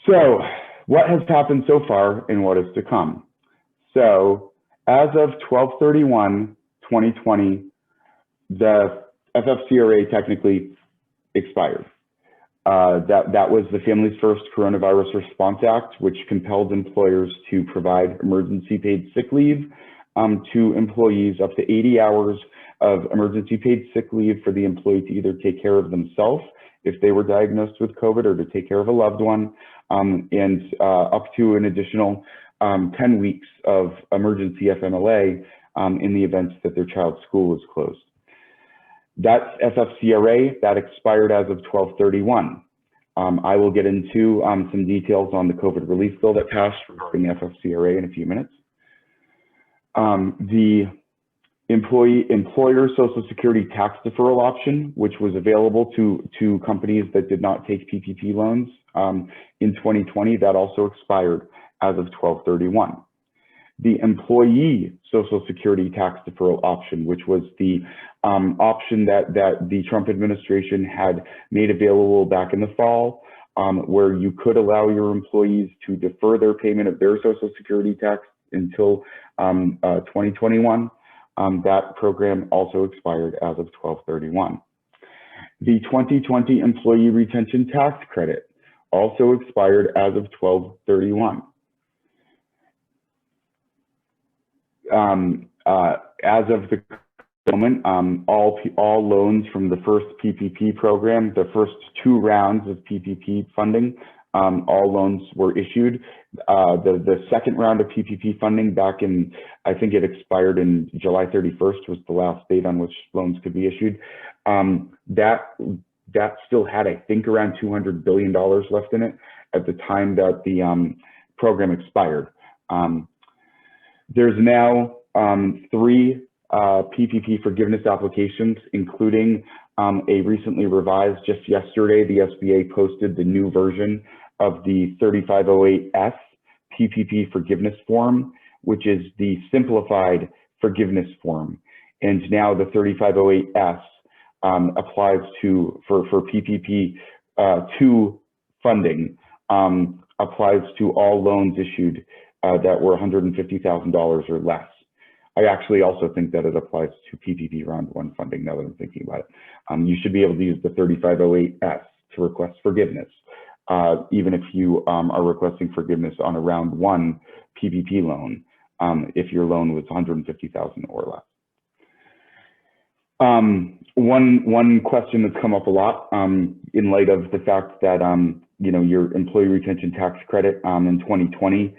So what has happened so far and what is to come? So as of 12/31/2020, the FFCRA technically expired. That was the Families First Coronavirus Response Act, which compelled employers to provide emergency paid sick leave to employees, up to 80 hours of emergency paid sick leave for the employee to either take care of themselves if they were diagnosed with COVID or to take care of a loved one, and up to an additional 10 weeks of emergency FMLA in the event that their child's school was closed. That's FFCRA, that expired as of 12/31. I will get into some details on the COVID relief bill that passed regarding FFCRA in a few minutes. The employer Social Security tax deferral option, which was available to companies that did not take PPP loans in 2020, that also expired as of 12/31. The employee Social Security tax deferral option, which was the option that the Trump administration had made available back in the fall, where you could allow your employees to defer their payment of their Social Security tax until 2021. That program also expired as of 12/31. The 2020 Employee Retention Tax Credit also expired as of 12/31. As of the moment, all loans from the first PPP program, the first 2 rounds of PPP funding, all loans were issued. The second round of PPP funding back in, I think it expired in July 31st was the last date on which loans could be issued. That still had, I think, around $200 billion left in it at the time that the program expired. There's now 3 PPP forgiveness applications, including a recently revised, just yesterday, the SBA posted the new version of the 3508S PPP forgiveness form, which is the simplified forgiveness form. And now the 3508S applies for PPP 2 funding, applies to all loans issued that were $150,000 or less. I actually also think that it applies to PPP round 1 funding, now that I'm thinking about it. You should be able to use the 3508S to request forgiveness, even if you are requesting forgiveness on a round 1 PPP loan, if your loan was $150,000 or less. One question that's come up a lot in light of the fact that your employee retention tax credit in 2020,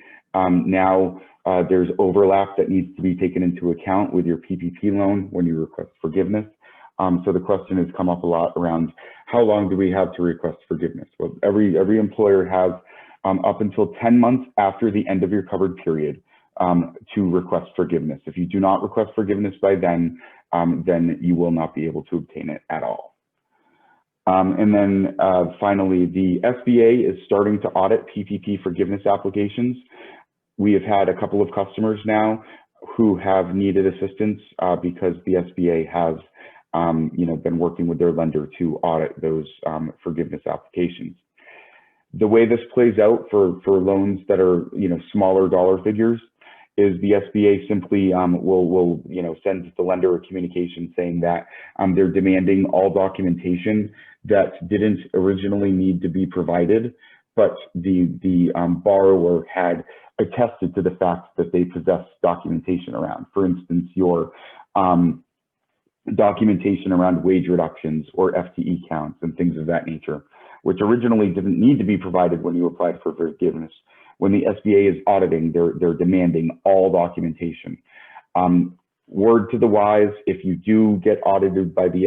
now there's overlap that needs to be taken into account with your PPP loan when you request forgiveness. So the question has come up a lot around how long do we have to request forgiveness? Well, every employer has up until 10 months after the end of your covered period to request forgiveness. If you do not request forgiveness by then you will not be able to obtain it at all. And then finally, the SBA is starting to audit PPP forgiveness applications. We have had a couple of customers now who have needed assistance because the SBA has been working with their lender to audit those forgiveness applications. The way this plays out for loans that are smaller dollar figures is the SBA simply will send the lender a communication saying that they're demanding all documentation that didn't originally need to be provided, but the borrower had attested to the fact that they possess documentation around. For instance, your documentation around wage reductions or FTE counts and things of that nature, which originally didn't need to be provided when you applied for forgiveness. When the SBA is auditing, they're demanding all documentation. Word to the wise, if you do get audited by the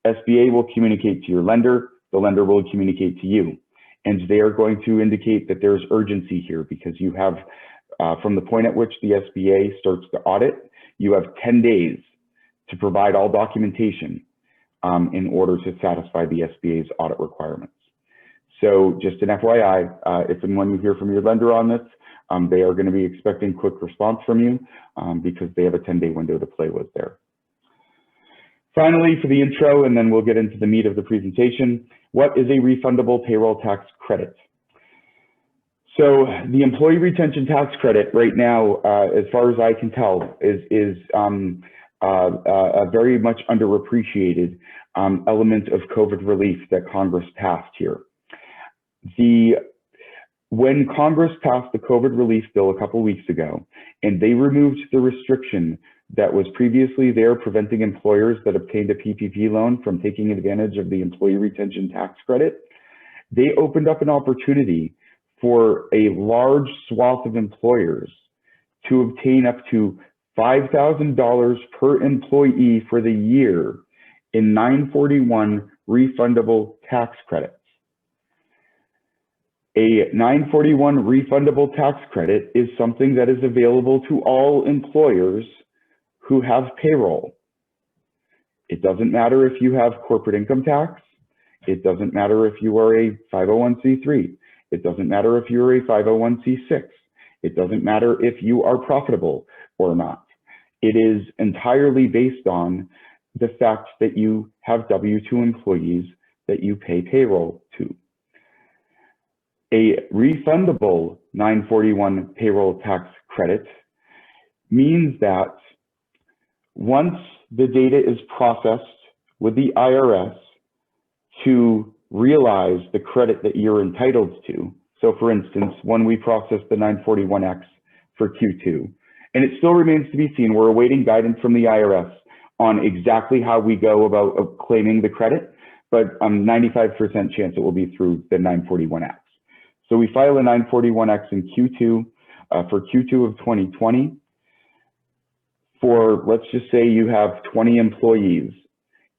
SBA will communicate to your lender, the lender will communicate to you. And they are going to indicate that there's urgency here because you have, from the point at which the SBA starts to audit, you have 10 days to provide all documentation in order to satisfy the SBA's audit requirements. So just an FYI, if and when you hear from your lender on this, they are going to be expecting quick response from you because they have a 10-day window to play with there. Finally, for the intro, and then we'll get into the meat of the presentation, what is a refundable payroll tax credit? So the employee retention tax credit right now, as far as I can tell, is a very much underappreciated element of COVID relief that Congress passed here. When Congress passed the COVID relief bill a couple weeks ago, and they removed the restriction that was previously there preventing employers that obtained a PPP loan from taking advantage of the employee retention tax credit, they opened up an opportunity for a large swath of employers to obtain up to $5,000 per employee for the year in 941 refundable tax credits. A 941 refundable tax credit is something that is available to all employers who have payroll. It doesn't matter if you have corporate income tax. It doesn't matter if you are a 501c3. It doesn't matter if you're a 501c6. It doesn't matter if you are profitable or not. It is entirely based on the fact that you have W-2 employees that you pay payroll to. A refundable 941 payroll tax credit means that once the data is processed with the IRS to realize the credit that you're entitled to. So for instance, when we process the 941X for Q2, and it still remains to be seen, we're awaiting guidance from the IRS on exactly how we go about claiming the credit, but 95% chance it will be through the 941X. So we file a 941X in Q2 for Q2 of 2020 for, let's just say you have 20 employees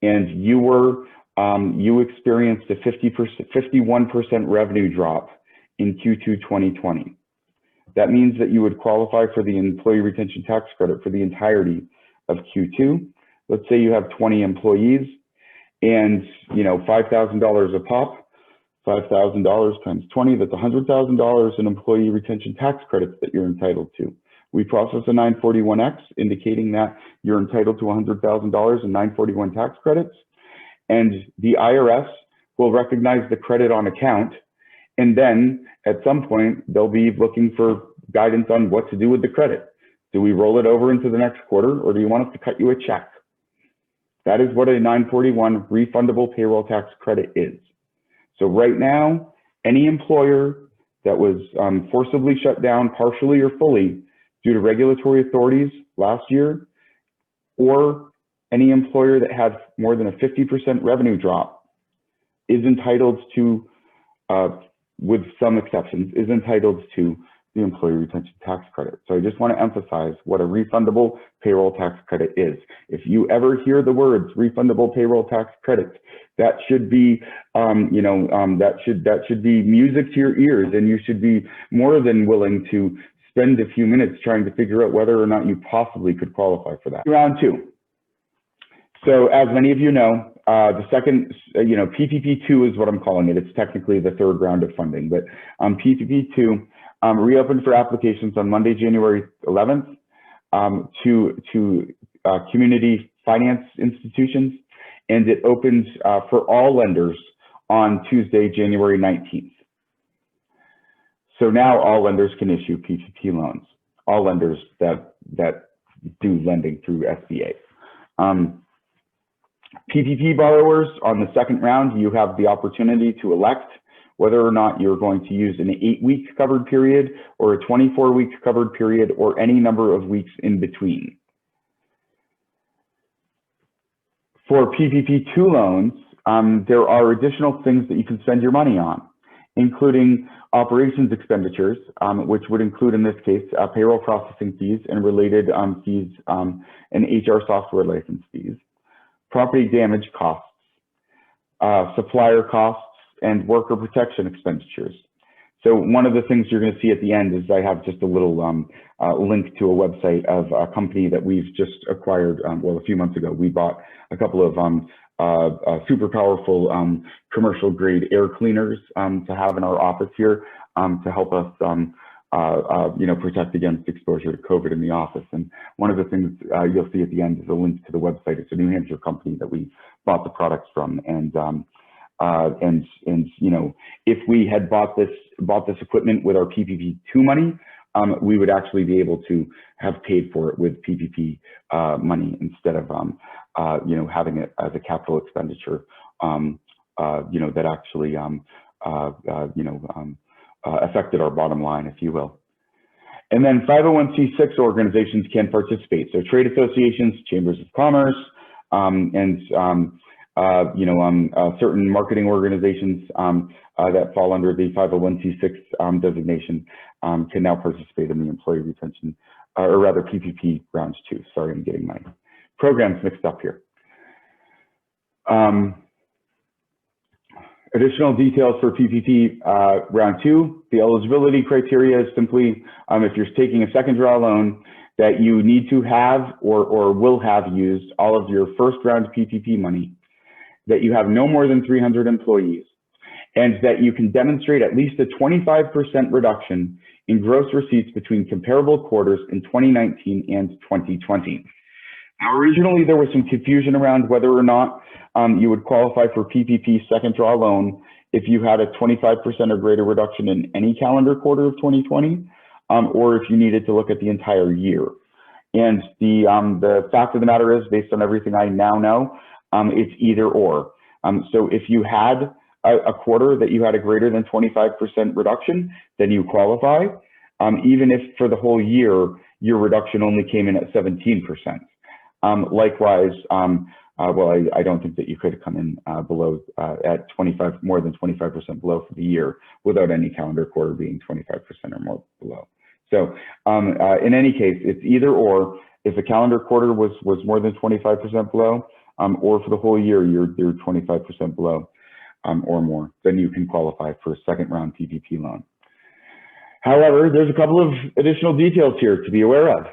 and you experienced a 51% revenue drop in Q2 2020. That means that you would qualify for the employee retention tax credit for the entirety of Q2. Let's say you have 20 employees and $5,000 a pop. $5,000 times 20, that's $100,000 in employee retention tax credits that you're entitled to. We process a 941X indicating that you're entitled to $100,000 in 941 tax credits, and the IRS will recognize the credit on account, and then at some point they'll be looking for guidance on what to do with the credit. Do we roll it over into the next quarter, or do you want us to cut you a check? That is what a 941 refundable payroll tax credit is. So right now, any employer that was forcibly shut down partially or fully due to regulatory authorities last year, or any employer that had more than a 50% revenue drop is entitled to, with some exceptions, is entitled to the employee retention tax credit. So I just want to emphasize what a refundable payroll tax credit is. If you ever hear the words refundable payroll tax credit, that should be, that should be music to your ears, and you should be more than willing to spend a few minutes trying to figure out whether or not you possibly could qualify for that. Round two. So as many of you know, the second, PPP2 is what I'm calling it. It's technically the third round of funding, but PPP2 reopened for applications on Monday, January 11th to community finance institutions, and it opened for all lenders on Tuesday, January 19th. So now all lenders can issue PPP loans, all lenders that do lending through SBA. PPP borrowers on the second round, you have the opportunity to elect whether or not you're going to use an 8-week covered period or a 24-week covered period or any number of weeks in between. For PPP2 loans, there are additional things that you can spend your money on, including operations expenditures, which would include in this case payroll processing fees and related fees and HR software license fees, property damage costs, supplier costs, and worker protection expenditures. So one of the things you're going to see at the end is I have just a little link to a website of a company that we've just acquired, well, a few months ago. We bought a couple of super powerful commercial grade air cleaners to have in our office here to help us protect against exposure to COVID in the office. And one of the things you'll see at the end is a link to the website. It's a New Hampshire company that we bought the products from, and And you know, if we had bought this equipment with our PPP 2 money, we would actually be able to have paid for it with PPP money instead of you know, having it as a capital expenditure. You know, that actually you know, affected our bottom line, if you will. And then 501c6 organizations can participate. So trade associations, chambers of commerce, and you know, certain marketing organizations that fall under the 501c6 designation can now participate in the employee retention, or rather PPP rounds 2. Sorry, I'm getting my programs mixed up here. Additional details for PPP round 2, the eligibility criteria is simply if you're taking a second draw loan, that you need to have or will have used all of your first round PPP money, that you have no more than 300 employees, and that you can demonstrate at least a 25% reduction in gross receipts between comparable quarters in 2019 and 2020. Now, originally, there was some confusion around whether or not you would qualify for PPP second draw loan if you had a 25% or greater reduction in any calendar quarter of 2020, or if you needed to look at the entire year. And the fact of the matter is, based on everything I now know, it's either or. So if you had a quarter that you had a greater than 25% reduction, then you qualify, even if for the whole year, your reduction only came in at 17%. Likewise, well, I don't think that you could come in below at more than 25% below for the year without any calendar quarter being 25% or more below. So in any case, it's either or. If a calendar quarter was more than 25% below, or for the whole year you're 25% below or more, then you can qualify for a second round PPP loan. However, there's a couple of additional details here to be aware of.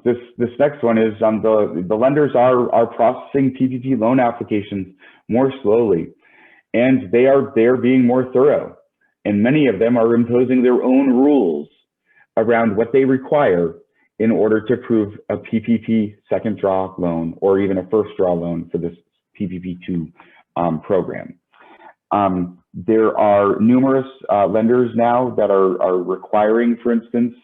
This next one is the lenders are processing PPP loan applications more slowly, and they are being more thorough, and many of them are imposing their own rules around what they require in order to approve a PPP second draw loan or even a first draw loan for this PPP 2 program. There are numerous lenders now that are requiring, for instance,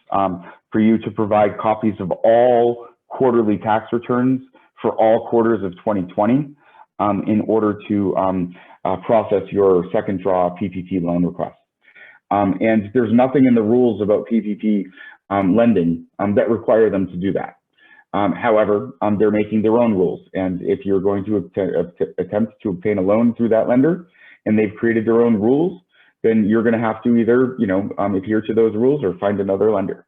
for you to provide copies of all quarterly tax returns for all quarters of 2020 in order to process your second draw PPP loan request. And there's nothing in the rules about PPP lending that require them to do that. However, they're making their own rules. And if you're going to attempt to obtain a loan through that lender and they've created their own rules, then you're going to have to either, adhere to those rules or find another lender.